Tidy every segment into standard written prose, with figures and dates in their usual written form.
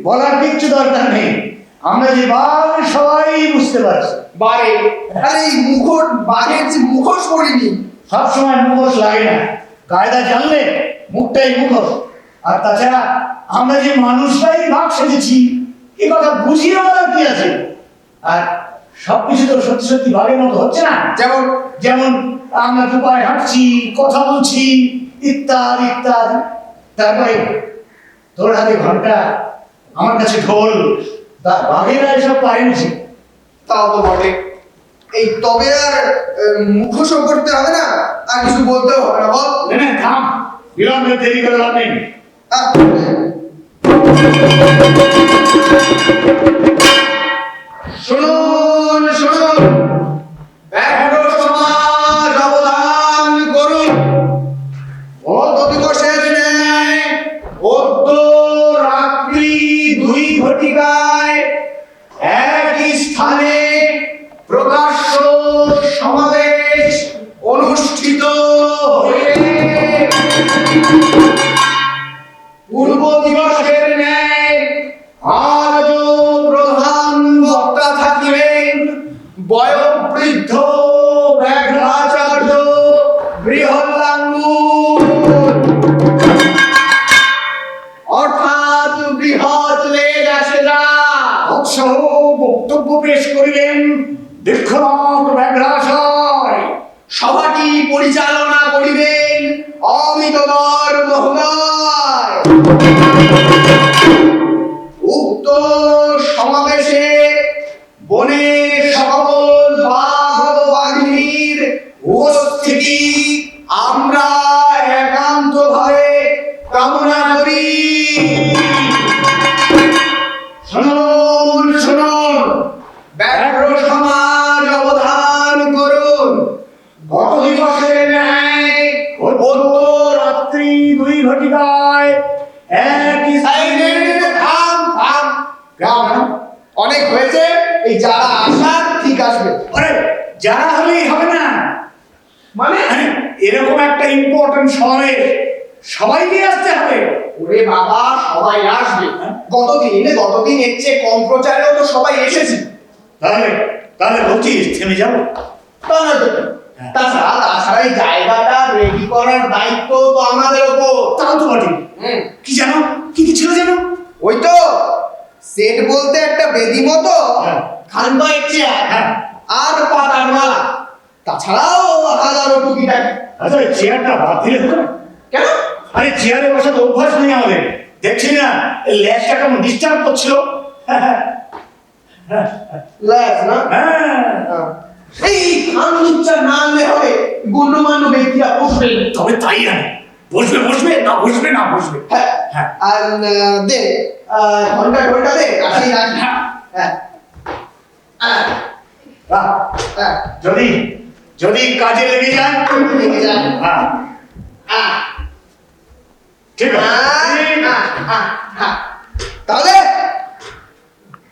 বলার কিচ্ছু দরকার নেই, আমরা যে বাঘ সবাই বুঝতে পারছি। বারে আরে এই মুখোশ, বাঘের যে মুখোশ পরিনি, সবসময় মুখোশ লাগে না, কায়দা জানলে মুখটাই মুখোশ। আর তাছাড়া আমরা যে মানুষরাই বাঘ সেজেছি এ কথা বুঝিয়ে বলার কি আছে? আর সবকিছু তো সত্যি সত্যি বাঘের মতো হচ্ছে না। যেমন যেমন আমরা দুপায়ে হাঁটছি, কথা বলছি, ইত্যাদি ইত্যাদি। তারপরে তোর হাতে ঘন্টা, আমার কাছে ঢোল, তা বাঘেরা এসব পারেনি। তাও তো বটে। এই তবে আর মুখোশও করতে হবে না, আর কিছু বলতেও হবে না, বল। না থাম, বিলম্বে দেরি করে লাভ নেই। শুনুন শুনুন, ব্যাঘ্র সমাজ অবধান করুন। গত দিবসের ন্যায় অদ্য রাত্রি 2 ঘটিকায় একই স্থানে প্রকাশ্য সমাবেশ অনুষ্ঠিত হইবে। পূর্ব দিবসের ন্যায় আজও প্রধান বক্তা থাকিবেন বয়োবৃদ্ধ ব্যাঘ্রাচার্য বৃহল্লাঙ্গুর, অর্থাৎ বৃহৎ লেজাসেরা সহ বক্তব্য পেশ করিলেন দীর্ঘনাথ ব্যাঘ্রাচার্য। সভাটি পরিচালনা করিবেন অমিতধর মহোদয়। উক্ত সমাবেশে বনের সকল বাঘ ও বাঘিনীর উপস্থিতি আমরা একান্তভাবে কামনা করি। শুনুন শুনুন, ব্যাঘ্র সমাজ অবধান করুন। গত দিবসের ন্যায় অদ্য রাত্রি 2 ঘটিকায় একই অনেক হয়েছে, এই যারা আসার ঠিক আসবে। আরে যারা হলেই হবে না, মানে এরকম একটা ইম্পর্টেন্ট সমাবেশ সবাইকে আসতে হবে। ওরে বাবা, সবাই আসবে। গতদিন এর চেয়ে কম প্রচারেও তো সবাই এসেছে। তাহলে বলছিস থেমে যাবো? তাছাড়া এই জায়গাটা রেডি করার দায়িত্ব তো আমাদের ওপর। তাও তো বটে। কি জানো, কি কি ছিল জানো? ওই তো সেট বলতে একটা বেদি মতো, খান কয়েক চেয়ার, আর পাতার মালা, তাছাড়াও হাজারো টুকিটাকি। আচ্ছা চেয়ারটা বাদ দিলে হতো না? কেন? আরে চেয়ারে বসা তো অভ্যাস নেই আমাদের, দেখছি না ল্যাজটা কেমন ডিস্টার্ব করছিল। ল্যাস না? হ্যাঁ, এই খান লুচ্চা না আনলে হবে, গণ্যমান্য ব্যক্তিরা বসবেন। তবে তাই জানে, বসবে বসবে না বসবে না বসবে। হ্যাঁ হ্যাঁ। আর দে ঘন্টা দে, আসি আসি। হ্যাঁ হ্যাঁ বাহ, হ্যাঁ যদি যদি কাজে লেগে যায়, লেগে যায়। হ্যাঁ হ্যাঁ ঠিক আছে। তাহলে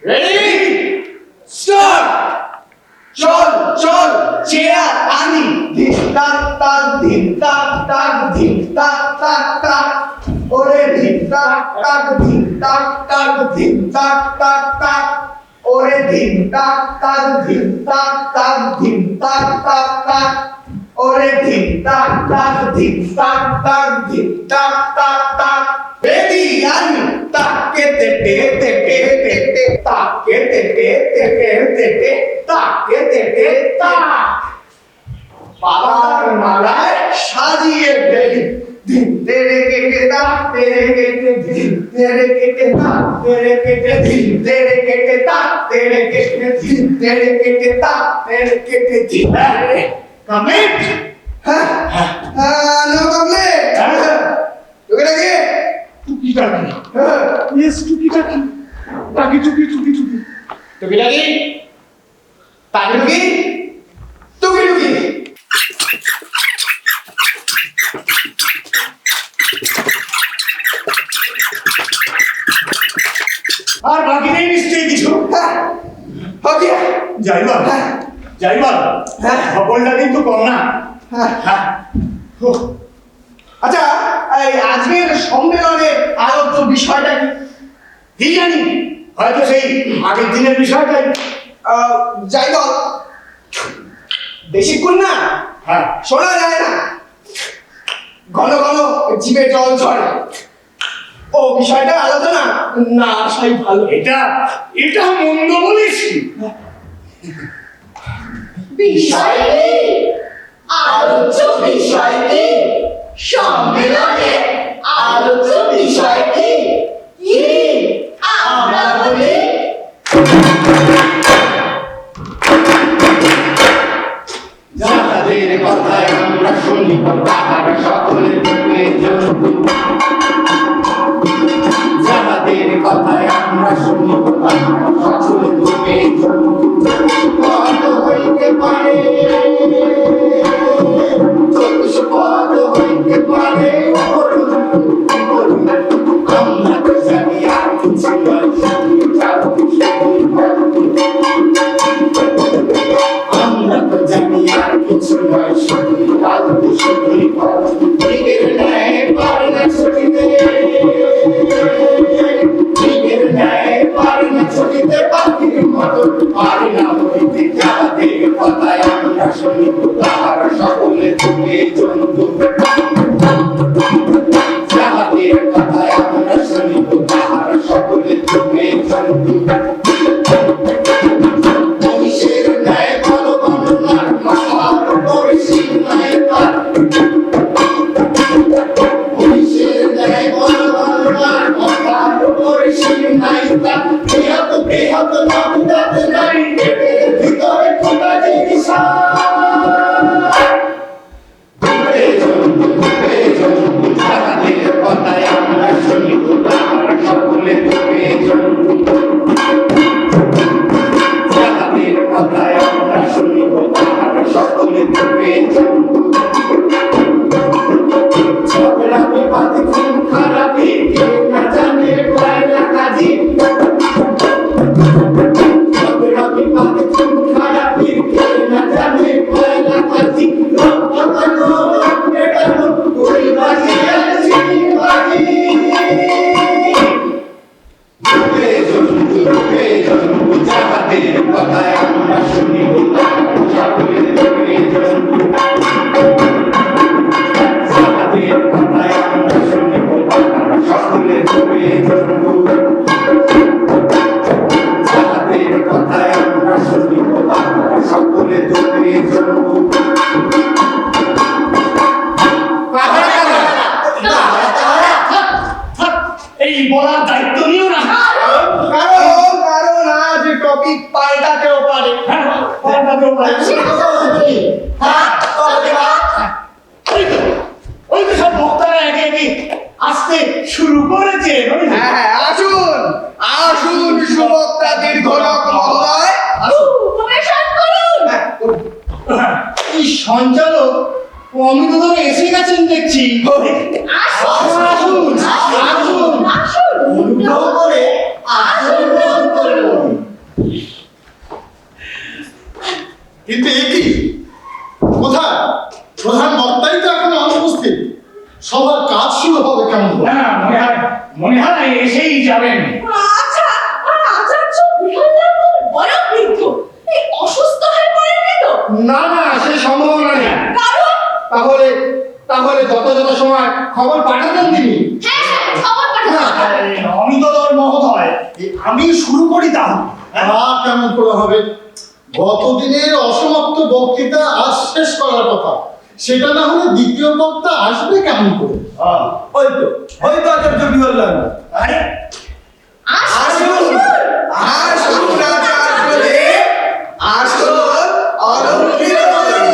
রেডি স্টার্ট। চল চল চেয়ার আনি, ধিম তাক তাক ধিম তাক তাক ধিম তাক তাক তাক, ওরে ধিম তাক তাক ধিম তাক তাক ধিম তাক তাক তাক, ওরে ধিম তাক তাক ধিম তাক তাক ধিম তাক তাক তাক, ওরে ধিম তাক তাক ধিম তাক তাক ধিম তাক তাক তাক। রেডি আনি, তাকে তে তে তে তে তে তে, তাকে তে তে তে তে তে তে, তাকে তে তে তাক। পাতার মালায় সাজিয়ে ফেলি, ধিম তেরে কেটে তাক তেরে কেটে ধিম তেরে কেটে তাক তেরে কেটে ধিম তেরে কেটে তাক তেরে কেটে ধিম তেরে কেটে তাক তেরে কেটে ধিম। কমপ্লিট। হ্যাঁ হ্যাঁ নো কমপ্লিট। টুকি টুকিটাকি, ইয়েস টুকিটাকি, টাকি টুকি টুকি টুকি। টুকি টুকি টাকি টুকি টুকি টুকি। আর বাকি নেই নিশ্চয়ই কিছু। হ্যাঁ ওকে যাই বল, হ্যাঁ যাই বল, হ্যাঁ। খবরটা কিন্তু কম না। হ্যাঁ হ্যাঁ, হুঁ, আচ্ছা এই আজকের সম্মেলনের আলোচ্য বিষয়টা কি? কি জানি, হয়তো সেই আগের দিনের বিষয়টাই। যাই বল, বেশিক্ষণ না হ্যাঁ, শোনা যায় না, ঘন ঘন জিভে জল ঝরে, ও বিষয়টা আলোচনা না আসাই ভালো। এটা এটা মন্দ বলিস কি? বিষয়টি আলোচ্য বিষয়টি সম্মেলনে আলোচ্য বিষয়টি কি আমরা বলি যাহাদের কথায় আমরা শুনি তাহারা সকলে রূপে জন্তু। যাহাদের কথায় আমরা শুনি তাহারা সকলে রূপে জন্তু। পদ হইতে পারে, চতুষ পদ হইতে পারে, আমরা তো জানি আর কিছু নয়, আমরা তো জানি আর কিছু নয়, শুধুই কাঁদবো শুধুই কাঁদবো। দিনের ন্যায় পারে না ছুটিতে, দিনের ন্যায় পারে না ছুটিতে, পাখির মতো পারে না হইতে। যাহাদের কথায় আমরা বলার দায়িত্ব নিও না। কারণ আজ টপিক পাল্টাতেও পারে। হ্যাঁ, পাল্টাতেও পারে। হ্যাঁ তবে না ওই তো সব বক্তারা একে একে আসতে শুরু করেছে। হ্যাঁ, আসুন আসুন সুবক্তা দীর্ঘলোক মহোদয়। উপবেশন করুন। এই সঞ্চালক অমিত ধরে এসে গেছেন দেখছি। আসুন আসুন, আসুন। আসুন অনুগ্রহ করে আসুন গ্রহণ করুন। কিন্তু এ কি কোথায় প্রধান বক্তাই তো এখন অনুপস্থিত, সবার কাজ শুরু হবে কেমন করে? না, মনে হয় এসেই যাবেন। আচ্ছা আচার্য বিহারলাল বয়োবৃদ্ধ এই অসুস্থ হয়ে পড়েননি তো? না না, সে সম্ভাবনা নেই। কারণ তাহলে তাহলে যত সময় খবর পাঠাতেন তিনি। হ্যাঁ খবর পাঠান। অমিতধর মহোদয়, আমি শুরু করি তাহলে। তা কেমন করে হবে? গতদিনের অসমাপ্ত বক্তৃতা আজ শেষ করার কথা, সেটা না হলে দ্বিতীয় বক্তা আসবে কেমন করে? ওই তো আচার্য বিহল্লাল। আরে, আসুন আসুন আচার্যদেব, আসুন অলৌকিক করুন।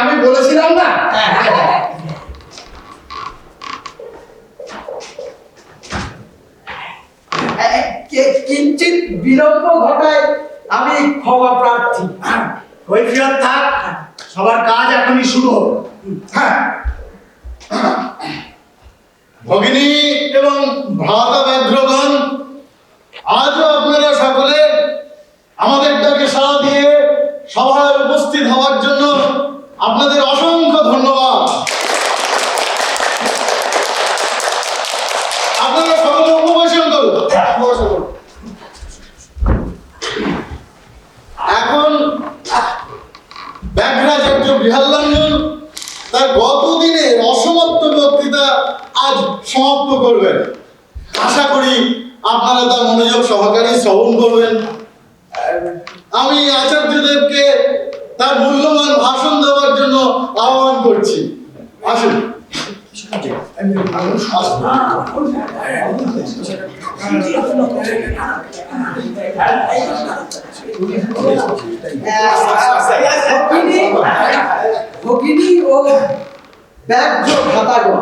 আমি বলেছিলাম না। কিঞ্চিত বিলম্ব ঘটায় আমি ক্ষমা প্রার্থী। কৈফিয়ত থাক, সবার কাজ এখনই শুরু হবে। হ্যাঁ, ভগিনী এবং ভ্রাতা ব্যাঘ্রগণ, আজও আপনারা সকলে আমাদের ডাকে সাড়া দিয়ে সভায় উপস্থিত হওয়ার জন্য আপনাদের অসংখ্য ধন্যবাদ। আপনারা সকলে উপবেশন করুন। উপবেশন করুন। এখন ব্যাঘ্রাচার্য বৃহল্লাঞ্জন তার গতদিনের অসমাপ্ত বক্তৃতা আজ সমাপ্ত করবেন। আশা করি আপনারা তার মনোযোগ সহকারে শ্রবণ করবেন। আমি আচার্যদেবকে তার মূল্যবান ভাষণ দেওয়ার জন্য আহ্বান করছি। আসুন। ভগিনী ও ব্যাঘ্র ভ্রাতাগণ,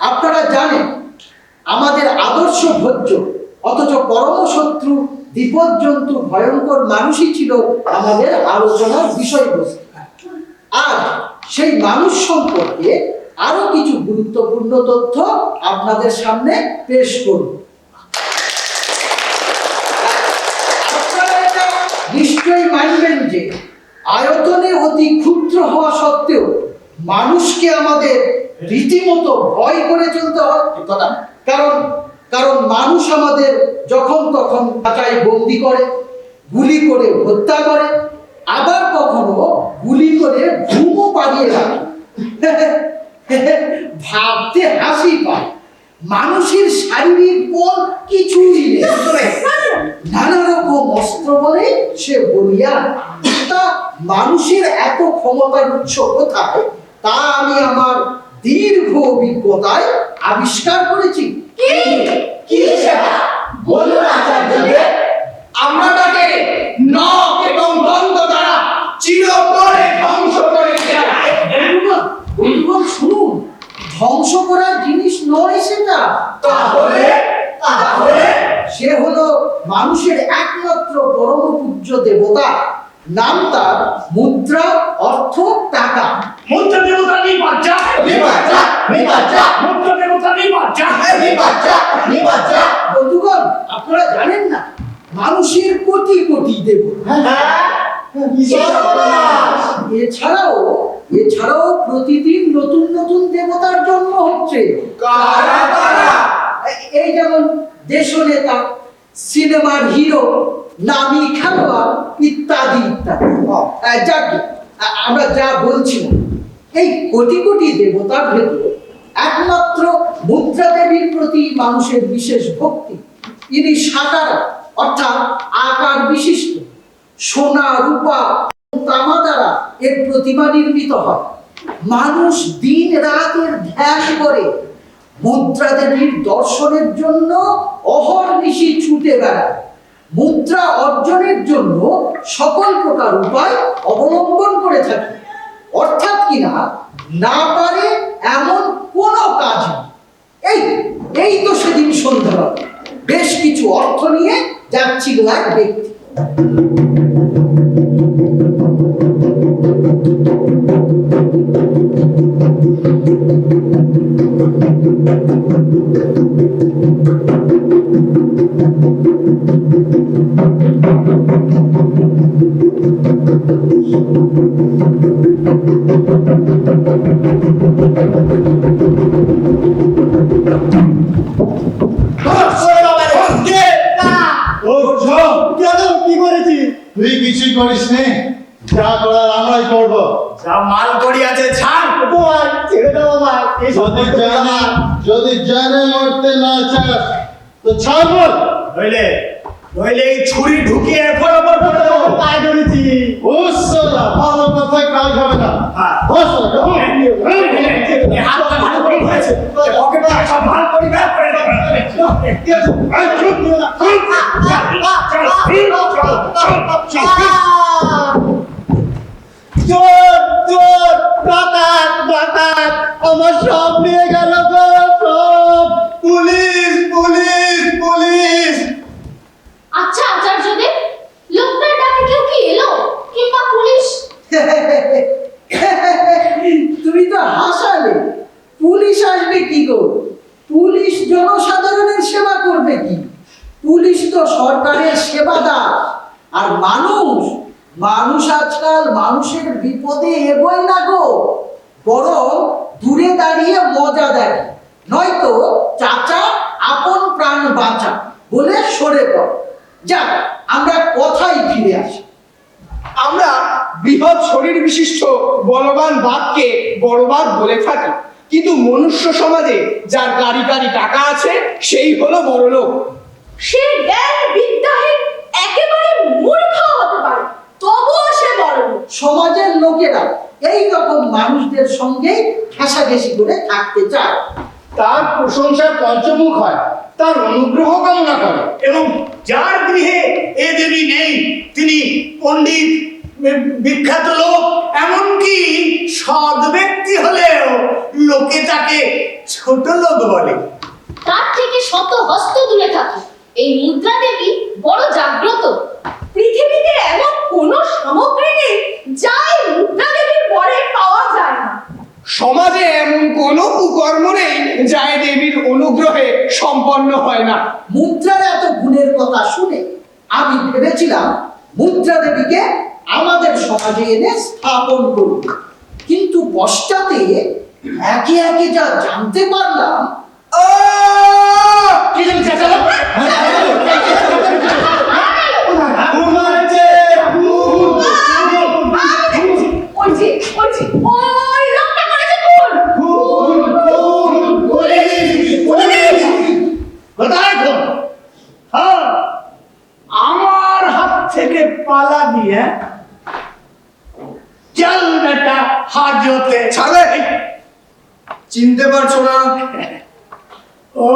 আপনারা জানেন আমাদের আদর্শ ভোজ্য অথচ পরম শত্রু বিপজ্জন্তু ভয়ঙ্কর মানুষই ছিল আমাদের আলোচনার বিষয়বস্তু। আর সেই মানুষ সম্পর্কে আরো কিছু গুরুত্বপূর্ণ তথ্য আপনাদের সামনে পেশ করব। আপনারা এটা নিশ্চয়ই মানবেন যে আয়তনে অতি ক্ষুদ্র হওয়া সত্ত্বেও মানুষকে আমাদের রীতিমতো ভয় করে চলতে হয়। কারণ কারণ মানুষ আমাদের যখন তখন খাঁচায় বন্দি করে, গুলি করে হত্যা করে, আবার কখনো গুলি করে ঘুমও পাড়িয়ে রাখে। ভাবতে হাসি পায়, মানুষের শারীরিক বল কিছুই নেই, নানা রকম অস্ত্র বলে সে বলিয়া। তা মানুষের এত ক্ষমতার উৎস কোথায় তা আমি আমার দীর্ঘ অভিজ্ঞতায় আবিষ্কার করেছি। কি সেটা বলুন আচার্যদেব। আমরা তাকে নখ এবং দন্ত দ্বারা চিরতরে ধ্বংস করে দেয়। বন্ধুগণ শুনুন, ধ্বংস করার জিনিস নয় সেটা। তাহলে সে হলো মানুষের একমাত্র পরম পূজ্য দেবতা। নাম তার মুদ্রা, অর্থ, টাকা। মুদ্রা দেবতা নেই বাচ্চা, মুদ্রা দেবতা নেই বাচ্চা। বন্ধুগণ, আপনারা জানেন না মানুষের কোটি কোটি দেবতা। এছাড়াও প্রতিদিন নতুন নতুন দেবতার জন্ম হচ্ছে। এই যেমন দেশনেতা, সিনেমার হিরো, নামী খেলোয়াড় ইত্যাদি ইত্যাদি। যাক, আমরা যা বলছিলাম, এই কোটি কোটি দেবতার ভেতর একমাত্র মুদ্রা দেবীর প্রতি মানুষের বিশেষ ভক্তি। ইনি সাকার অর্থাৎ আকার বিশিষ্ট, সোনা, রূপা, তামা দ্বারা এর প্রতিমা নির্মিত হয়। মানুষ দিন রাত এর ধ্যান করে মুদ্রা দেবীর দর্শনের জন্য অহর্নিশি ছুটে বেড়ায়, মুদ্রা অর্জনের জন্য সকল প্রকার উপায় অবলম্বন করে থাকে। অর্থাৎ কিনা না পারে এমন কোনো কাজ নেই। এই তো সেদিন সন্ধ্যাবেলা বেশ কিছু অর্থ নিয়ে যাচ্ছিল এক ব্যক্তি। কি করেছি? তুই কিছুই করিস নে, যা করার আমরাই করবো। যা মাল করি আছে ছাড়। ছেড়ে দাও আমার। যদি জানে মরতে না চাস তো ছাড় বল। নইলে এই ছুরি ঢুকিয়ে বরাবর করে দেবো। পায়ে ধরেছি। ও সালা, ভালো কথায় কাজ হবে না। বস হাতটা ভালো করে ধরেছে। পকেটে সব মাল করি বের করে দেবো। চোর চোর, ডাকাত ডাকাত, আমার সব নিয়ে গেল গো সব। Police police police. আচ্ছা আচার্যদেব, লোকটার ডাকে কেউ কি এলো কিংবা পুলিশ? তুমি তো হাসালে। পুলিশ আসবে কি গো? পুলিশ জনসাধারণের সেবা করবে কি? পুলিশ তো সরকারের সেবাদার। আর মানুষ আজকাল মানুষের বিপদে এগোয় না গো, বরং দূরে দাঁড়িয়ে মজা দেখে, নয়তো চাচা আপন প্রাণ বাঁচা বলে সরে পড়ে। যাক, আমরা কথাই ফিরে আসি। আমরা বৃহৎ শরীর বিশিষ্ট বলবান বাঘকে বড় বাঘ বলে থাকি, কিন্তু মনুষ্য সমাজে যার কারি কারি টাকা আছে সেই হলো বড় লোক। সে জ্ঞান বিদ্যাহীন একেবারে মূর্খ হতে পারে, তবুও সে বড় লোক। সমাজের লোকেরা এই রকম মানুষদের সঙ্গে ঘেঁষাঘেঁষি করে থাকতে চায়। তার প্রশংসায় পঞ্চমুখ হয়, তার অনুগ্রহ কামনা করে। এবং যার গৃহে এ দেবী নেই তিনি পণ্ডিত, বিখ্যাত লোক, এমনকি সৎ ব্যক্তি হলেও লোকে তাকে ছোট লোক বলে। তার থেকে শত হস্ত দূরে থাকে। এই মুদ্রা দেবী বড় জাগ্রত। পৃথিবীতে এমন কোনো সামগ্রী নেই যা এই মুদ্রা দেবীর বরে পাওয়া যায় না। সমাজে এমন কোনো কুকর্ম নেই যা এ দেবীর অনুগ্রহে সম্পন্ন হয় না। মুদ্রার এত গুণের কথা শুনে আমি ভেবেছিলাম মুদ্রা দেবীকে আমাদের সমাজে এনে স্থাপন করব, কিন্তু পশ্চাতে একে একে যা জানতে পারলাম। কি জানি চেঁচালো? ওই লোকটা করেছে কোথায় খুন? হ্যাঁ, আমার হাত থেকে পালা দিয়ে চল বেটা হাজতে। ছাড়ে, চিনতে পারছো না? ও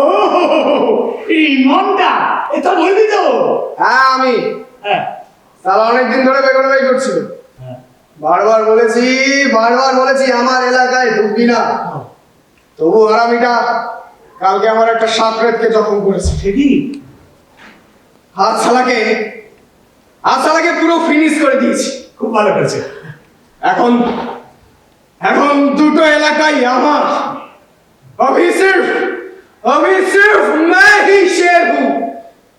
এই মনটা এ তো বলবি তো। হ্যাঁ আমি। হ্যাঁ, তাহলে অনেকদিন ধরে বেগুনবাই করছিল। বারবার বলেছি আমার এলাকায় ঢুকবি না, তবু হারামিটা কালকে আমার একটা সাপরেতকে জখম করেছে। ঠিকই। হাতশালাকে পুরো ফিনিশ করে দিয়েছি। খুব ভালো করেছে। এখন দুটো এলাকাই আমার। अभी सिर्फ मैं ही शेर हूँ।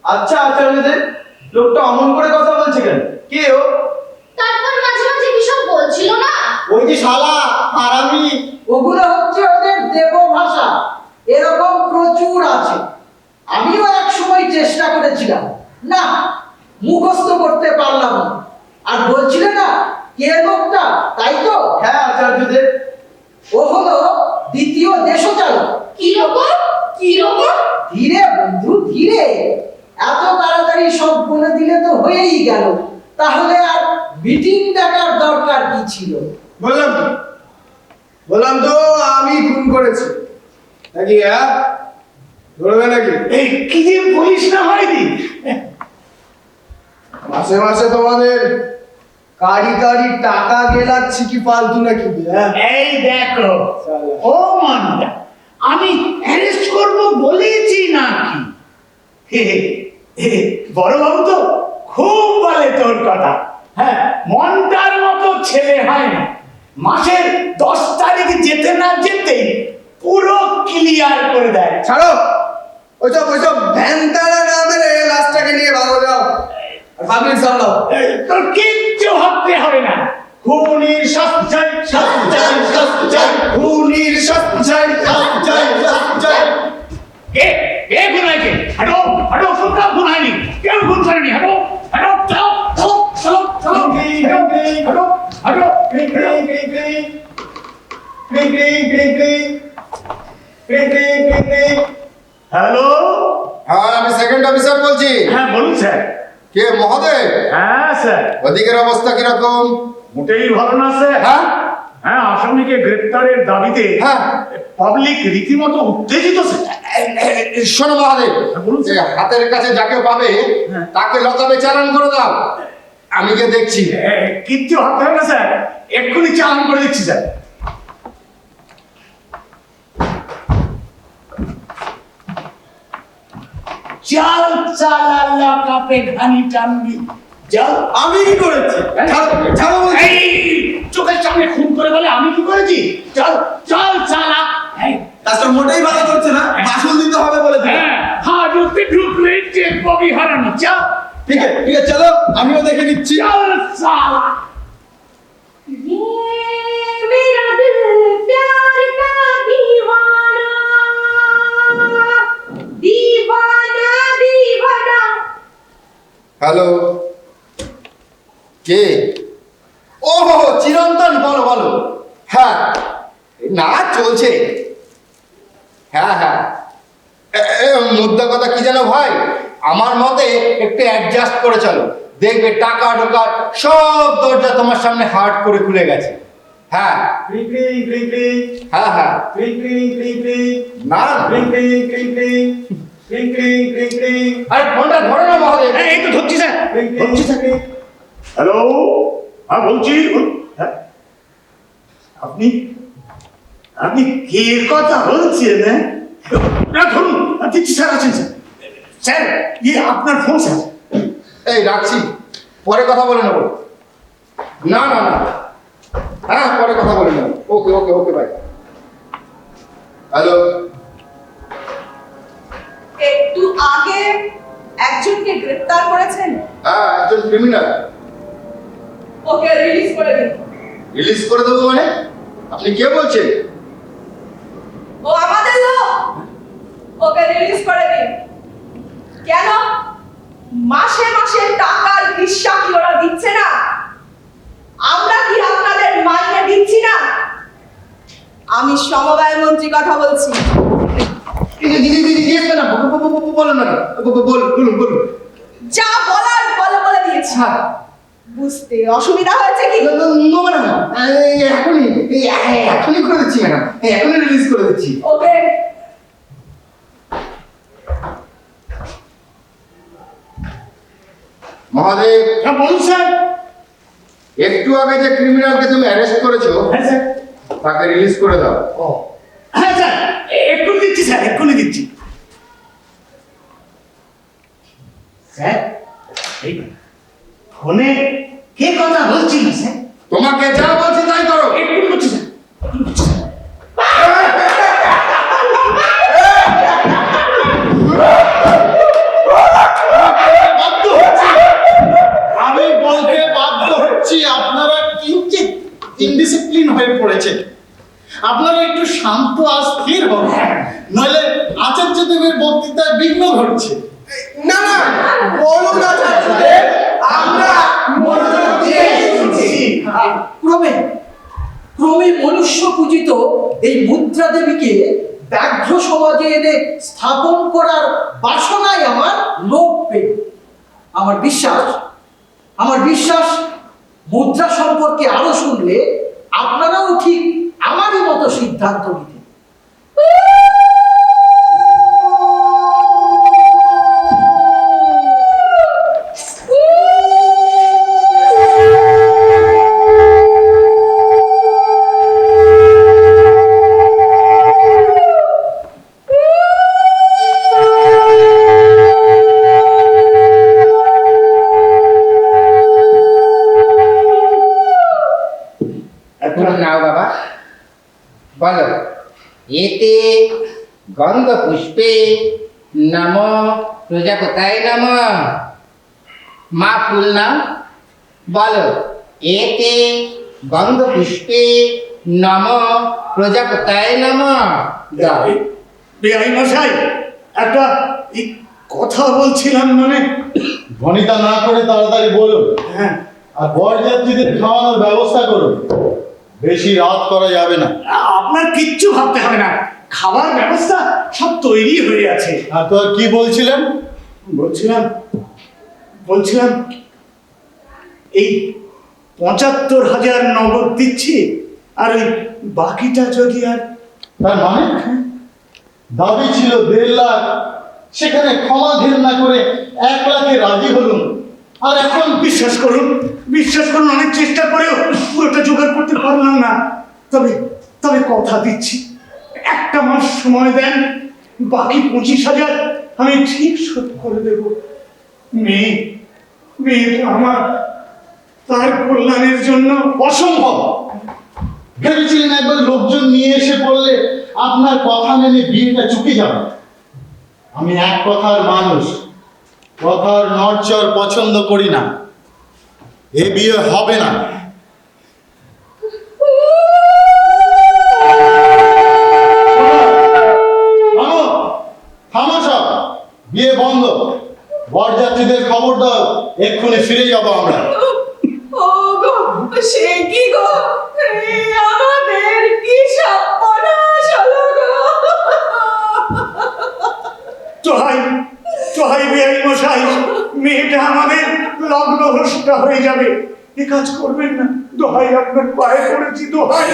আচ্ছা আচার্যদেব, লোকটা অমন করে কথা বলছে কেন? কে ও? তারপর মাঝে মাঝে কিসব বলছিল না? ওই যে শালা হারামি। ওগুলো হচ্ছে ওদের দেব ভাষা। এরকম প্রচুর আছে। আমিও এক সময় চেষ্টা করেছিলাম, না মুখস্থ করতে পারলাম না। আর বলছিলে না কে লোকটা, তাই তো? হ্যাঁ আচার্যদেব। ও হলো দ্বিতীয় দেশচালক। কিরকম? ধীরে বন্ধু ধীরে, এত তাড়াতাড়ি সব বলে দিলে তো হয়েই গেল। তাহলে আর মিটিং ডাকার দরকার কি ছিল? বললাম তো আমি খুন করেছি। নাকি হ্যাঁ ধরবে নাকি? এই কি যে বলিস না হয়নি, মাসে মাসে তোমাদের কারি কারি টাকা গেলাচ্ছি কি ফালতু নাকি? হ্যাঁ এই দেখো ও মানটা, আমি অ্যারেস্ট করবো বলেছি নাকি? হে, হে, বড়বাবু তো খুব বলে তোর কথা। হ্যাঁ, মনটার মতো ছেলে হয় না, মাসের 10 তারিখ যেতে না যেতেই পুরো ক্লিয়ার করে দেয়। ছাড়ো ওইসব ভ্যানতারা না মেরে লাস্টটাকে নিয়ে ভালো যাও আর পাবলিক সামলাও। তোর কিচ্ছু ভাবতে হবে না, খুনির শাস্তি চাই, শাস্তি চাই, শাস্তি চাই, খুনির শাস্তি চাই, শাস্তি চাই, শাস্তি চাই। কে খুন হয়েছে? হাঁটো হাঁটো, সবটা খুন হয়নি, কেউ খুন করেনি। হাঁটো হাঁটো, চলো চলো চলো চলো, হাঁটো হাঁটো। হ্যালো, হ্যাঁ, আমি সেকেন্ড অফিসার বলছি। হ্যাঁ বলুন স্যার। কে মহোদয়? হ্যাঁ স্যার, ওদিকের অবস্থা কিরকম? মোটেই ভালো না স্যার। হ্যাঁ হ্যাঁ, আসামিকে গ্রেপ্তারের দাবিতে হ্যাঁ। পাবলিক রীতিমতো উত্তেজিত স্যার। শোনো মহাদেব, বলুন স্যার। হাতের কাছে যাকে পাবে হ্যাঁ। তাকে লকাবে চালান করে দাও, আমি গিয়ে দেখছি। কিচ্ছু ভাবতে হবে না স্যার, এক্ষুনি চালান করে দিচ্ছি স্যার। চল চালা কাপে ঘানি টানবি, চল। আমি কি করেছি? ছাড়ো ছাড়ো বলছি। এই চোখের সামনে খুন করে বলে আমি কি করেছি? চল চল চালা। এই, কাজটা মোটেই ভালো করছে না, মাসুল দিতে হবে বলে দিল। হ্যাঁ, হাজতে ঢুকলে যে ববি হারানো। চল ঠিক আছে চলো, আমিও দেখে নিচ্ছি। চল চালা। ये मेरा दिल प्यार का दीवाना दीवाना दीवाना। হ্যালো, কে? ও চিরন্তন, বলো বলো। হ্যাঁ, না চলছে। হ্যাঁ হ্যাঁ, মুদ্রা কথা কি জানো ভাই, আমার মতে একটু অ্যাডজাস্ট করে চলো, দেখবে টাকা ঢোকার সব দরজা তোমার সামনে হার্ড করে খুলে গেছে। হ্যাঁ হ্যাঁ হ্যাঁ, না আরে ফোনটা ধরো না মহোদয়। এই তো ধরছি স্যার, ধরছি স্যার। হ্যালো, হ্যাঁ বলছি। হ্যাঁ, আপনি আপনি কে কথা বলছেন? হ্যাঁ, না ধরুন, দিচ্ছি স্যার, আছেন স্যার। স্যার, ইয়ে আপনার ফোন স্যার। এই রাখছি, পরে কথা বলে নেবো। না না না, হ্যাঁ পরে কথা বলে নেবো। ওকে ওকে ওকে ভাই। হ্যালো, একটু আগে একজনকে গ্রেফতার করেছেন, হ্যাঁ একজন ক্রিমিনাল। ওকে রিলিজ করে দিন। রিলিজ করে দেবো মানে? আপনি কে বলছেন? ও আমাদের লোক, ওকে রিলিজ করে দিন। কেন? মাসে মাসে টাকার হিস্সা কি ওরা দিচ্ছে না? আমরা কি আপনাদের মাইনে দিচ্ছি না? আমি সমবায় মন্ত্রী কথা বলছি। বলুন না, বলুন বলুন। যা বলার বলে দিয়েছি। হ্যাঁ, বুঝতে অসুবিধা হয়েছে কি? ম্যাডাম এখনই করে দিচ্ছি ম্যাডাম, এখনই রিলিজ করে দিচ্ছি। ওকে মহাদেব, হ্যাঁ বলুন স্যার। একটু আগে যে ক্রিমিনালকে তুমি অ্যারেস্ট করেছো হ্যাঁ স্যার। তাকে রিলিজ করে দাও। ও হ্যাঁ স্যার, এক্ষুনি দিচ্ছি স্যার, এক্ষুনি দিচ্ছি। স্যার, এই ফোনে কে কথা বলছিল স্যার? তোমাকে যা বলছি তাই করো। এক্ষুনি করছি স্যার, এক্ষুনি করছি স্যার। আমি বলতে বাধ্য হচ্ছি, আপনারা কিঞ্চিত ইনডিসিপ্লিন হয়ে পড়েছেন। আপনারা একটু শান্ত আর স্থির হন, নইলে আচার্য দেবের বক্তৃতায় বিঘ্ন ঘটছে। না না, বলুন না ছাত্রদের, আমরা মনোযোগ দিয়ে শুনছি। ক্রমে ক্রমে মনুষ্য পূজিত এই মুদ্রা দেবীকে ব্যাঘ্র সমাজে এনে স্থাপন করার বাসনায় আমার লোভ পেল। আমার বিশ্বাস মুদ্রা সম্পর্কে আরো শুনলে আপনারাও ঠিক আমারই মতো সিদ্ধান্ত নিতেন। এতে গন্ধ পুষ্পে নম প্রজাপতায় নম। মা ফুল নাম বলো, এতে গন্ধ পুষ্পে নম প্রজাপতায় নম। দাও। বেআই মশাই, একটা এই কথা বলছিলাম, মানে ভনিতা না করে তাড়াতাড়ি বলুন, হ্যাঁ, আর বরযাত্রীদের খাওয়ানোর ব্যবস্থা করুন। বেশি রাত করা যাবে না। আপনার কিচ্ছু ভাবতে হবে না, খাবার ব্যবস্থা সব তৈরি হয়ে আছে। আর তো আর কি বলছিলেন? বলছিলাম বলছিলাম এই ৭৫,০০০ নগদ দিচ্ছি, আর ওই বাকিটা যদি আর তার মানে দাবি ছিল ১.৫ লাখ, সেখানে ক্ষমা ঘেন্না করে ১ লাখে রাজি হলুন, আর এখন বিশ্বাস করুন অনেক চেষ্টা করেও পুরোটা জোগাড় করতে পারলাম না। তবে তবে কথা দিচ্ছি, একটা মাস সময় দেন, বাকি ২৫,০০০ আমি ঠিক শোধ করে দেব। মেয়ে আমার, তার কল্যাণের জন্য। অসম্ভব। ভেবেছিলেন একবার লোকজন নিয়ে এসে পড়লে আপনার কথা মেনে বিয়েটা চুকে যাবে। আমি এক কথার মানুষ, কথার নড়চড় পছন্দ করি না। এ বিয়ে হবে না। থামো, থামো সব, বিয়ে বন্ধ। বরযাত্রীদের খবর দাও, এক্ষুনি ফিরে যাবো আমরা। ও গো, সে কি গো, আমাদের কি সর্বনাশ হলো গো। তোহাই বেআই মশাই, মেয়েটা আমাদের লগ্ন ভ্রষ্টা হয়ে যাবে। এ কাজ করবেন না, দোহাই আপনার পায়ে পড়েছি, দোহাই।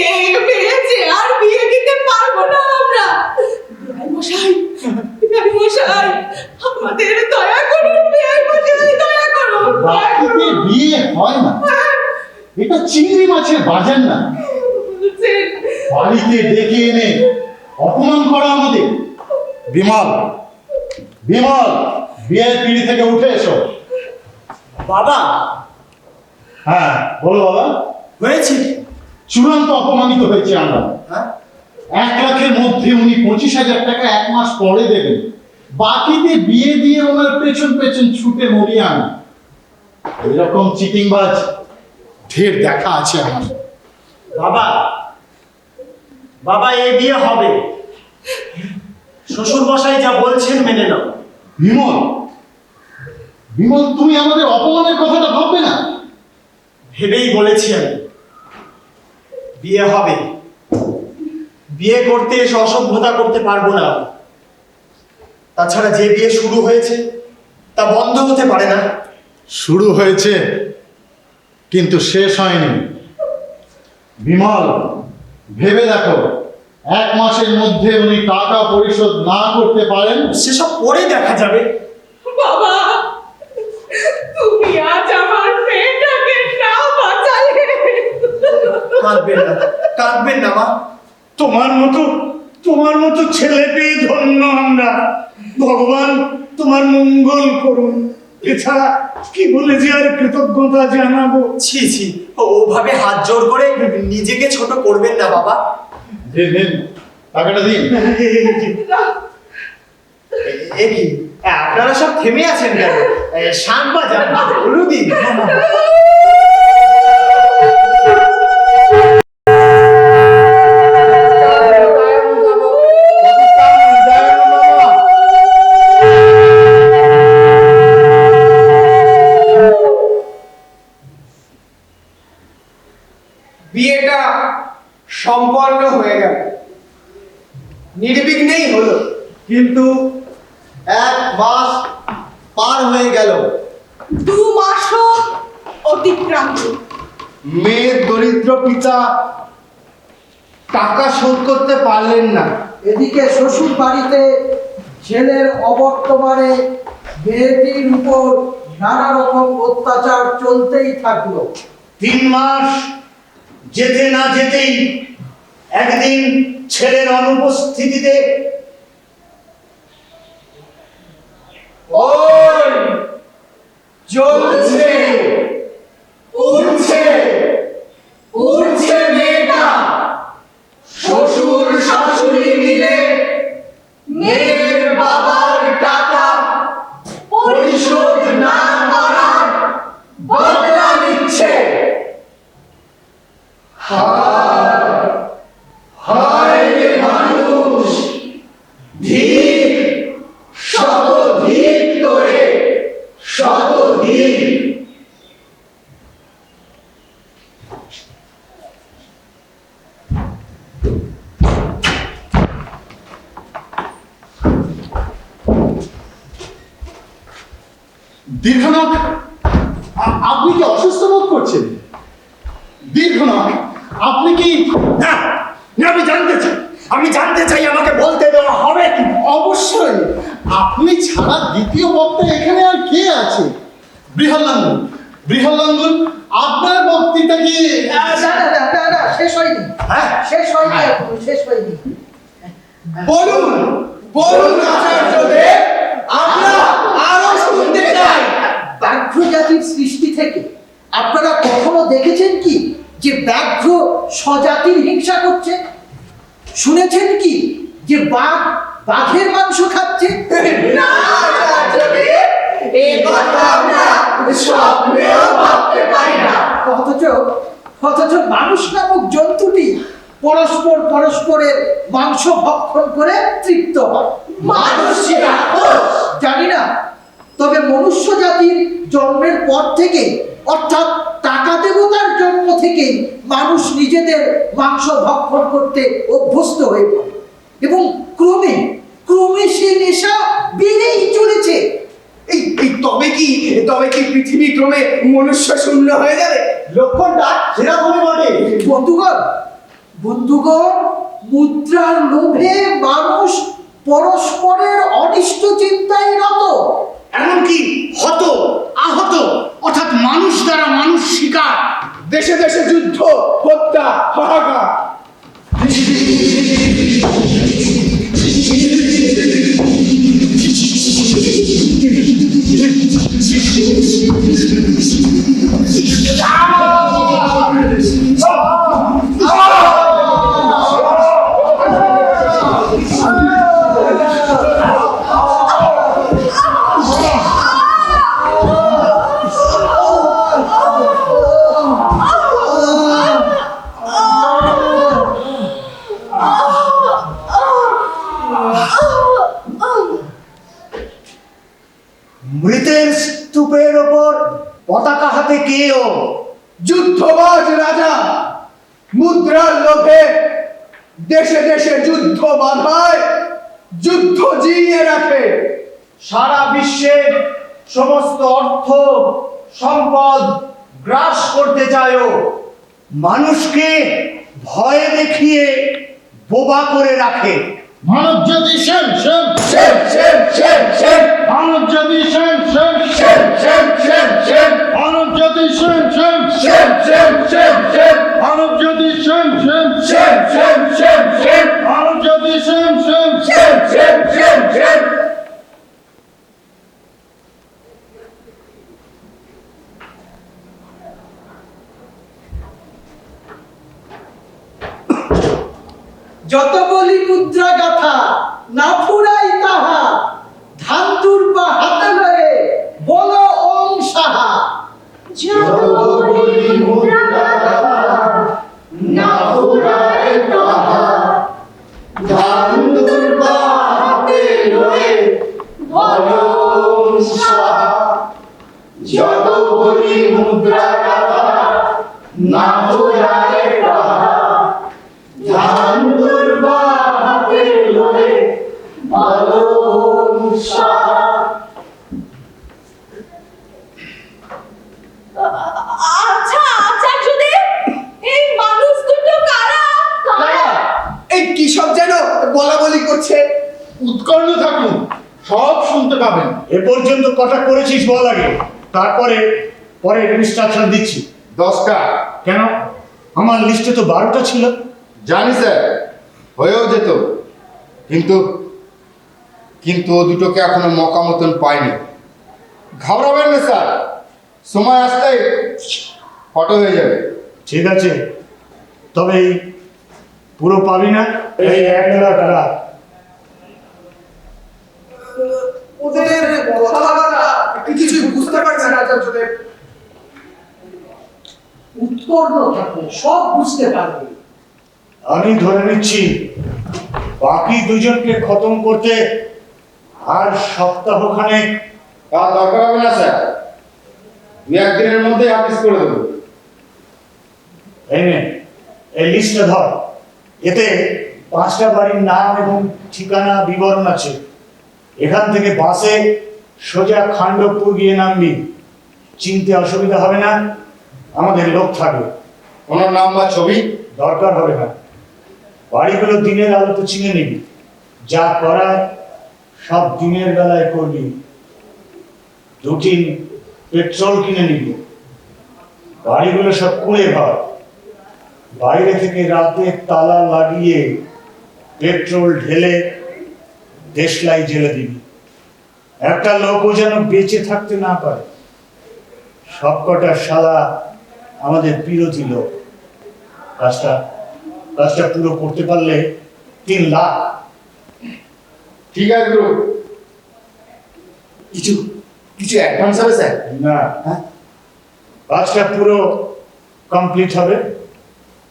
এই মেয়েছে আর বিয়ে দিতে পারবো না আমরা। বিআই মশাই, আমাদের দয়া করুন, বিআই মশাই, দয়া করুন, দয়া বাকিতে করুন। বিয়ে হয় না, এটা চিংড়ি মাছের বাজার না। বলছেন, বাড়িতে ডেকে এনে অপমান করা আমাদের। বিমল, বিয়ের পিঁড়ি থেকে উঠে এসো। বাবা, হ্যাঁ বলো বাবা। হয়েছে কি? চূড়ান্ত অপমানিত হয়েছে আমরা। হ্যাঁ? ১ লাখের মধ্যে উনি ২৫,০০০ টাকা ১ মাস পরে দেবেন, বাকিতে বিয়ে দিয়ে ওনার পেছন পেছন ছুটে মরিয়ে আনি। এরকম চিটিংবাজ ঢের দেখা আছে আমার। বাবা, এ বিয়ে হবে। শ্বশুর মশাই যা বলছেন মেনে নাও। বিমল, তুমি আমাদের অপমানের কথাটা ভাববে না? ভেবেই বলেছি আমি, বিয়ে হবে। বিয়ে করতে এসে অসভ্যতা করতে পারবো না। তাছাড়া যে বিয়ে শুরু হয়েছে তা বন্ধ হতে পারে না। শুরু হয়েছে কিন্তু শেষ হয়নি। বিমল, ভেবে দেখো, 1 মাসের মধ্যে উনি টাকা পরিশোধ না করতে পারেন, সেসব পরে দেখা যাবে। বাবা, তুমি আজ আমার মেয়েটাকে না বাঁচালে। কাঁদবেন না মা। তোমার মতো ছেলে পেয়ে ধন্য আমরা। ভগবান তোমার মঙ্গল করুন। এছাড়া কি বলে যে আর কৃতজ্ঞতা জানাবো। ছি, ওভাবে হাত জোর করে নিজেকে ছোট করবেন না বাবা। দিন টাকাটা দিন। এ কি, আপনারা সব থেমে আছেন কেন? শাক বাজার হলুদি। বিয়েটা সম্পন্ন হয়ে গেল, নির্বিঘ্নেই হলো। কিন্তু 1 মাস পার হয়ে গেল, 2 মাসও অতিক্রান্ত। মেয়ের দরিদ্র পিতা টাকা শোধ করতে পারলেন না। এদিকে শ্বশুর বাড়িতে ছেলের অবর্তমানে মেয়েটির উপর নানা রকম অত্যাচার চলতেই থাকলো। 3 মাস যেতে না যেতেই একদিন ছেলের অনুপস্থিতিতে ওই জ্বলছে, উঠছে মেয়েটা। শ্বশুর শাশুড়ি দীর্ঘনাথ, আপনি কি অসুস্থ বোধ করছেন? দীর্ঘনাথ, আপনি কি? না না, আমি জানতে চাই, আমাকে বলতে দেওয়া হবে কি? অবশ্যই। আপনি ছাড়া দ্বিতীয় বক্তা এখানে আর কে আছে? বৃহল্লাঙ্গুল, আপনার বক্তৃতা কি? না, শেষ হয়নি। হ্যাঁ? শেষ হয়নি এখনো, শেষ হয়নি। বলুন বলুন আচার্যদেব, আমরা আরো শুনতে চাই। ব্যাঘ্র জাতির সৃষ্টি থেকে আপনারা কখনো দেখেছেন কি যে ব্যাঘ্র স্বজাতির হিংসা করছে? শুনেছেন কি যে বাঘ বাঘের মাংস খাচ্ছে? না আচার্যদেব, এই কথা আমরা স্বপ্নেও ভাবতে পারি না। অথচ মানুষ নামক জন্তুটি পরস্পরের মাংস ভক্ষণ করে তৃপ্ত হয়। মানুষই রাক্ষস। জানি না, তবে মনুষ্য জাতির জন্মের পর থেকে, অর্থাৎ টাকা দেবতার জন্ম থেকে মানুষ নিজেদের মাংস ভক্ষণ করতে অভ্যস্ত হয়ে পড়ে এবং ক্রমে ক্রমে সে নেশা বেড়েই চলেছে। এই এই তবে কি পৃথিবী ক্রমে মনুষ্য শূন্য হয়ে যাবে? লক্ষণটা সেরকমই বটে। বন্ধুগণ, মুদ্রার লোভে মানুষ পরস্পরের অনিষ্ট চিন্তায় রত। এমনকি আহত, অর্থাৎ মানুষ দ্বারা মানুষ শিকার। দেশে দেশে যুদ্ধ, হত্যা, হাহাকার। মৃতের স্তূপের ওপর পতাকা হাতে কেও? যুদ্ধবাজ রাজা মুদ্রার লোভে দেশে দেশে যুদ্ধ বাধায়, যুদ্ধ জিইয়ে রাখে। সারা বিশ্বের সমস্ত অর্থ সম্পদ গ্রাস করতে চায়, মানুষকে ভয় দেখিয়ে বোবা করে রাখে। মানব জাতি same same shame shame shame shame মানব জাতি same same shame shame shame shame মানব জাতি same same shame shame shame shame মানব জাতি same same shame shame shame shame মানব জাতি same same shame shame shame shame. যত বলি মুদ্রা গাথা, না ফুরাই তাহা, ধান তুরবা হাতে লয়ে বলো ওং সাহা। যত বলি মুদ্রা গাথা, না ফুরায় তাহা, ধান তুরবা হাতে লয়ে বলো ওং সাহা। যত বলি মুদ্রা গাথা, না ফুরায় তাহা, ধান তুরবা হাতে লয়ে বলো ওং সাহা। আচ্ছা আচার্যদেব, এই মানুষ দুটো কারা? এই কি সব যেন বলা বলি করছে? উৎকর্ণ থাকুন, সব শুনতে পাবেন। এ পর্যন্ত কটা করেছিস বল আগে, তারপরে ইনস্ট্রাকশন দিচ্ছি। 10টা। কেন? আমার লিস্টে তো 12টা ছিল। জানি স্যার, হয়েও যেত, কিন্তু ও দুটোকে এখনো মকা মতন পাইনি। ঘাবড়াবেন না স্যার, সময় আসতে ফটো হয়ে যাবে। ঠিক আছে, তবে এই পুরো পাবি না। এই 1 লাখ ওদের কথাবার্তা কিছুই বুঝতে পারছি না আচার্যদেব। উৎকর্ণ থাকুন, সব বুঝতে পারবে। আমি ধরে নিচ্ছি বাকি দুজনকে খতম করতে আর সপ্তাহখানেক। আর দরকার হবে না স্যার, 2-1 দিনের মধ্যে অফিস করে দেবো। এই নে, এই লিস্টটা ধর। এতে 5টা বাড়ির নাম এবং ঠিকানা বিবরণ আছে। এখান থেকে বাসে সোজা খান্ডবপুর গিয়ে নামবি। চিনতে অসুবিধা হবে না, আমাদের লোক থাকবে। ওনার নাম বা ছবি? দরকার হবে না, বাড়িগুলো দিনের আলোতে চিনে নিবি। যা করার সব দিনের বেলায় করবি। 2 টিন পেট্রোল কিনে নিবি। বাড়িগুলো সব কুঁড়ে ঘর, বাইরে থেকে রাতে তালা লাগিয়ে পেট্রোল ঢেলে দেশলাই জেলে দিবি। একটা লোকও যেন বেঁচে থাকতে না পারে। সবকটা শালা আমাদের বিরোধী লোক। কাজটা পুরো করতে পারলে 3 লাখ। ঠিক আছে গুরু। কিছু অ্যাডভান্স হবে স্যার? না, কাজটা পুরো কমপ্লিট হবে,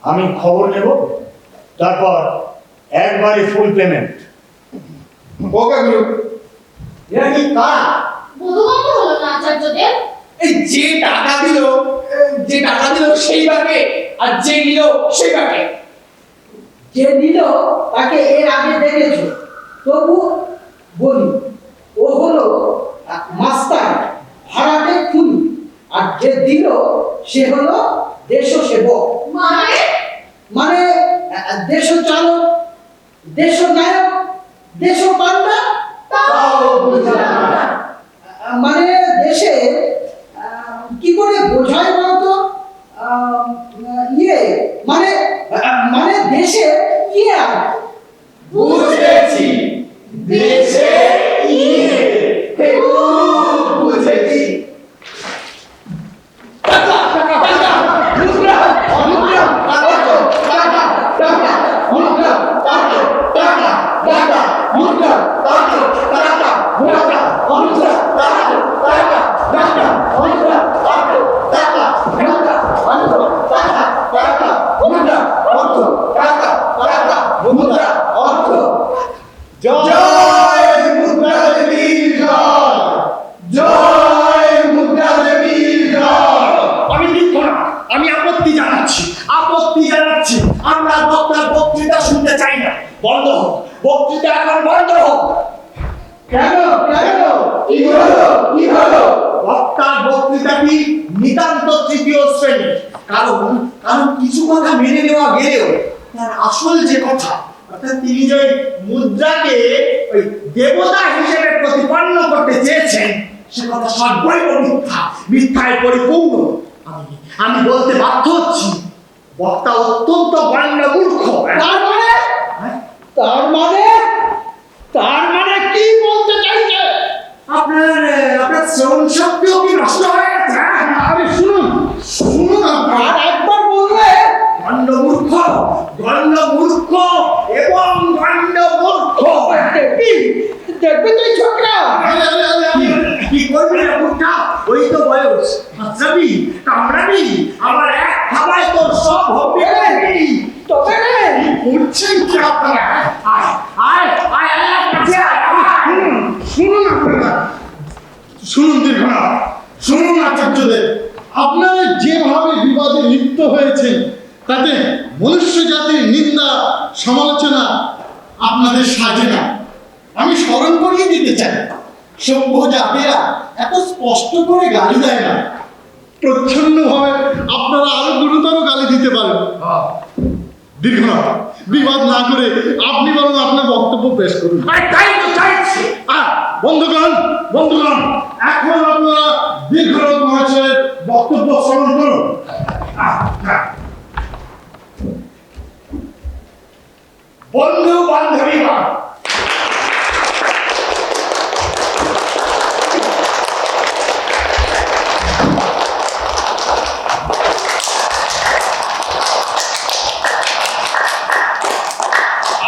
আমি খবর নেব, তারপর একবারে ফুল পেমেন্ট। ওকে গুরু। এরা কি কারা? বোধগম্য হলো না আচার্যদেব। এই যে টাকা দিল সেই বাকে, আর যে নিল সেই বাকে। যে নিল তাকে এর আগে দেখেছো, তবু বলি ও হলো মাস্টার, ভাড়াটে খুনি। আর যে দিল সে হলো দেশসেবক, মানে দেশচালক, দেশনায়ক, দেশপান্ডা। মানে দেশে কি করে বোঝায় বলতো? মানে দেশে আর বুঝেছি, দেশে বুঝেছি। জয় মুদ্রা দেবীর জয়, জয় মুদ্রা দেবীর জয়। আমি লিখবো না, আমি আপত্তি জানাচ্ছি। আমরা বক্তার বক্তৃতা শুনতে চাই না। বন্ধ হোক বক্তৃতা, এখন বন্ধ হোক। কেন কি হলো? বক্তার বক্তৃতাটি নিতান্ত তৃতীয় শ্রেণী। কারণ কিছু কথা মেনে নেওয়া গেলেও তার আসল যে কথা, অর্থাৎ তিনি যে মুদ্রাকে ওই দেবতা হিসেবে প্রতিপন্ন করতে চেয়েছেন, সে কথা সবই মিথ্যায় পরিপূর্ণ। আমি বলতে বাধ্য হচ্ছি, বক্তা অত্যন্ত গণ্ডমূর্খ। তার মানে কি বলতে চাইছে? আপনার শ্রবণ শক্তিও কি নষ্ট হয়ে গেছে? আরে শুনুন আর একবার বললে গণ্ডমূর্খ এবং গণ্ডমূর্খ। দেখবি তুই ছোকরা, কি করবি রে মুখটা? ওই তো বয়স, হাসরাবি কামড়াবি, আবার এক খাবায় তোর সব হবে। তবে উঠছেন কি আপনারা? আয় কাছে আয়। শুনুন আপনারা, শুনুন দীর্ঘনাথ, শুনুন আচার্যদের। আপনারা যেভাবে বিবাদে লিপ্ত হয়েছেন, তাতে মনুষ্য জাতির নিন্দা সমালোচনা আপনাদের সাজে না। আমি স্মরণ করিয়ে দিতে চাই, সভ্য জাতিরা এত স্পষ্ট করে গালি দেয় না। প্রচ্ছন্নভাবে আপনারা আরো গুরুতর গালি দিতে পারেন। দীর্ঘনাথ, বিবাদ না করে আপনি বরং আপনার বক্তব্য পেশ করুন। তাই তো চাইছি। বন্ধুগণ, এখন আপনারা দীর্ঘনাথ মহাশয়ের বক্তব্য শ্রবণ করুন। বন্ধু বান্ধবীগণ,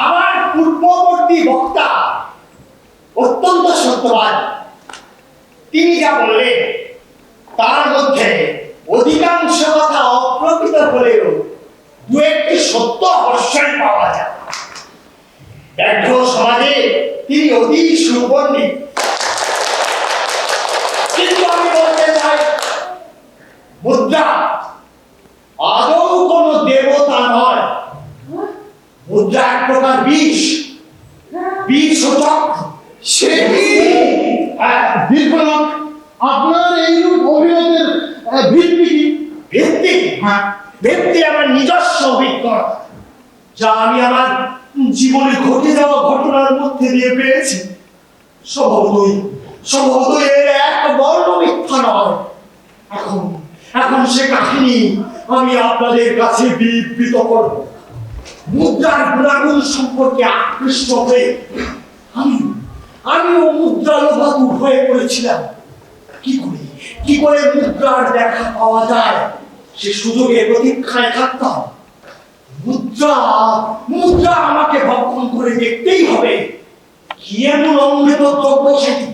আমার পূর্ববর্তী বক্তা অত্যন্ত সত্যবাদ। তিনি যা বললেন তার মধ্যে অধিকাংশ কথা অপ্রকৃত হলেও 2-1টি সত্য অবশ্যই পাওয়া যায়। ব্যাঘ্র সমাজে তিনি অতি সুপণ্ডিত। কিন্তু আমি বলতে চাই, মুদ্রা আদৌ কোনো দেবতা নয়। মুদ্রা এক প্রকার বিষ ও চক্র। সে কি? হ্যাঁ, দীর্ঘনাথ, আপনার এইরূপ অভিমতের ভিত্তি কি? ভিত্তি হ্যাঁ, ভিত্তি আমার নিজস্ব অভিজ্ঞতা, যা আমি আমার জীবনে ঘটে যাওয়া ঘটনার মধ্যে দিয়ে পেয়েছি। স্বভাবতই এর এক বর্ণ মিথ্যা নয়। এখন এখন সে কাহিনী আমি আপনাদের কাছে বিবৃত করব। মুদ্রার গুণাগুণ সম্পর্কে আকৃষ্ট হয়ে আমিও মুদ্রালোভাতুর হয়ে পড়েছিলাম। কি করে মুদ্রার দেখা পাওয়া যায় সে সুযোগের প্রতীক্ষায় থাকতাম। মুদ্রা আমাকে ভক্ষণ করে দেখতেই হবে। কি এমন অমৃত দ্রব্য সেটি,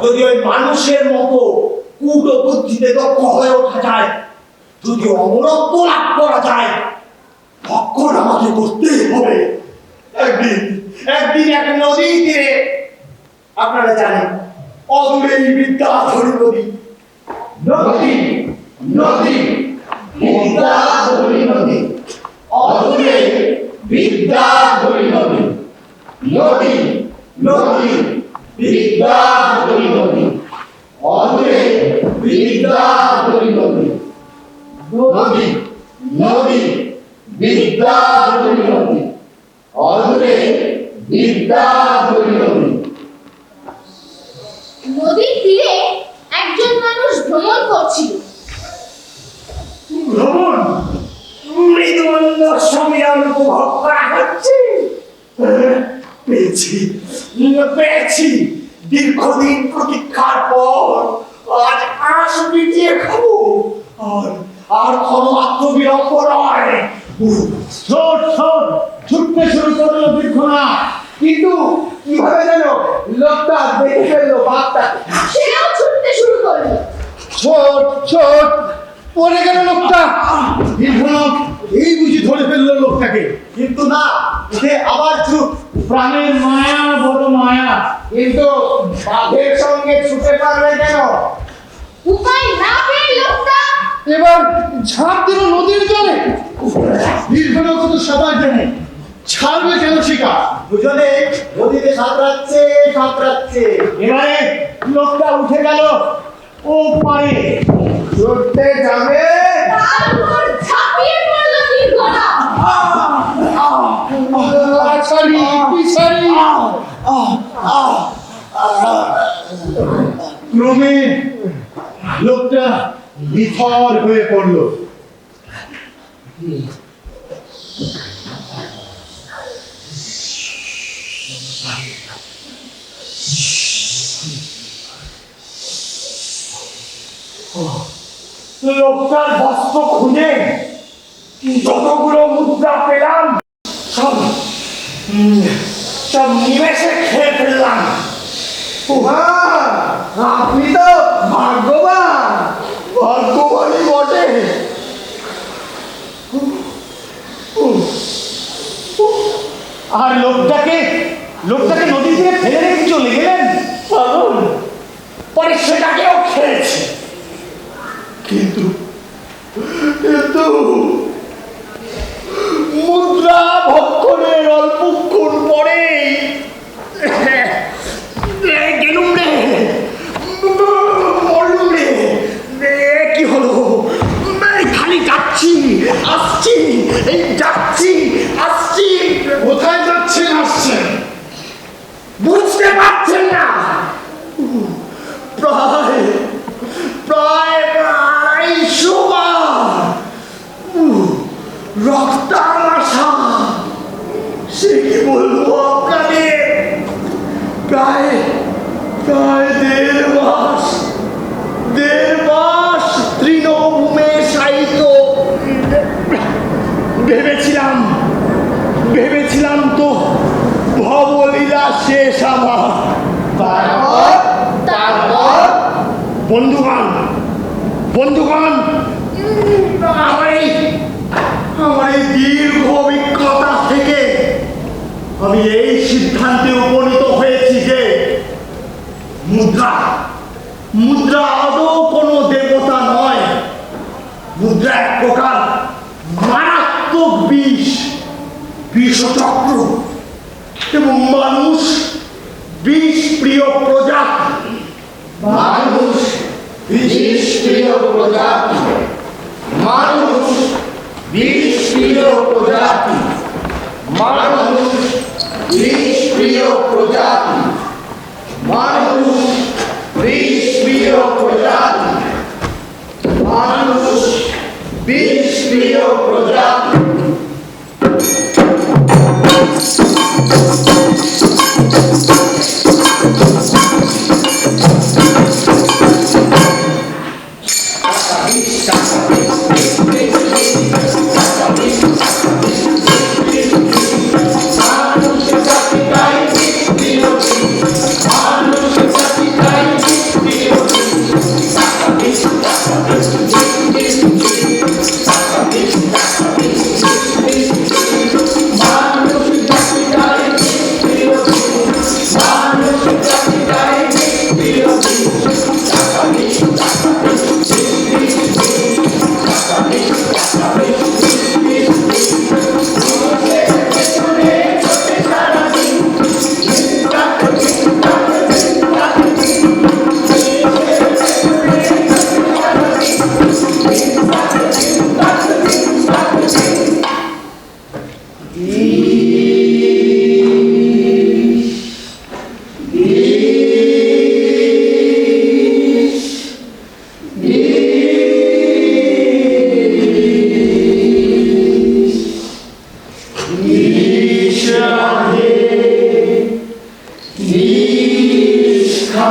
যদি ওই মানুষের মতো কূট বুদ্ধিতে দক্ষ হয়ে ওঠা যায়, যদি অমরত্ব লাভ করা যায়, ভক্ষণ আমাকে করতেই হবে। একদিন এক নদী তীরে, আপনারা জানেন, অদূরে বিদ্যাধরী নদী বিদ্যাধরী নদী, অদূরে বিদ্যাধরী নদী, বিদ্যাধরী নদী, অদূরে বিদ্যাধরী নদী, বিদ্যাধরী নদী, অদূরে বিদ্যাধরী নদী। নদীর তীরে একজন মানুষ ভ্রমণ করছিল। ভ্রমণ মৃদুমন্দ সমীরণ উপভোগ করা হচ্ছে। পেয়েছি দীর্ঘদিন প্রতীক্ষার পর আজ আঁশ মিটিয়ে খাবো। আর ক্ষণমাত্র বিলম্ব নয়। ছুটতে শুরু করলো দীর্ঘনাথ, কিন্তু কিভাবে যেন লোকটা দেখে ফেললো বাঘটা। সেও ছুটতে শুরু করলো। ছোট পড়ে গেল লোকটা। দীর্ঘনাথ এই বুঝি ধরে ফেললো লোকটাকে, কিন্তু না, সে আবার চুপ। প্রাণের মায়া, বড় মায়া। কিন্তু বাঘের সঙ্গে ছুটে পারবে কেন? উপায় না পেয়ে লোকটা এবার ঝাঁপ দিল নদীর জলে। দীর্ঘনাথ তো সবাই জানে, ছাড়বে কেন শিকার? দুজনে নদীতে সাঁতরাচ্ছে। এবারে লোকটা উঠে গেল ও পারে। ছুটতে যাবে, তার উপর ঝাঁপিয়ে পড়লো দীর্ঘনাথ। ক্রমে লোকটা বিফল হয়ে পড়ল। লোকটার বস্ত্র খুঁজে যতগুলো মুদ্রা পেলাম সব নিমেষে খেয়ে ফেললাম। আপনি তো ভাগ্যবানই বটে। আর লোকটাকে নদী থেকে ফেলে রেখে চলে গেলেন। পরে সেটাকেও খেয়েছে। কিন্তু মুদ্রা ভক্ষণের অল্পক্ষণ পরে গেলুম রে, মরলুম রে। কি হলো? খালি যাচ্ছি আসছি, কোথায় যাচ্ছেন আসছেন বুঝতে পারছেন না? প্রায় 250 বার রক্তামাশা, সে কি বলবো আপনাদের, প্রায় 1.5 মাস তৃণভূমে শায়িত। ভেবেছিলাম তো ভবলীলা শেষ আমার। তারপর বন্ধুগণ, আমার এই দীর্ঘ অভিজ্ঞতা থেকে আমি এই সিদ্ধান্তে উপনীত হয়েছি যে মুদ্রা আদৌ কোনো দেবতা নয়। মুদ্রা এক প্রকার মারাত্মক বিষচক্র, এবং মানুষ বিষ প্রিয় প্রজাতি। মানুষ বিষপ্রিয় প্রজাতি, মানুষ বিষপ্রিয় প্রজাতি, মানুষ বিষপ্রিয় প্রজাতি, মানুষ বিষপ্রিয় প্রজাতি, মানুষ বিষপ্রিয় প্রজাতি। নিষ্ঠা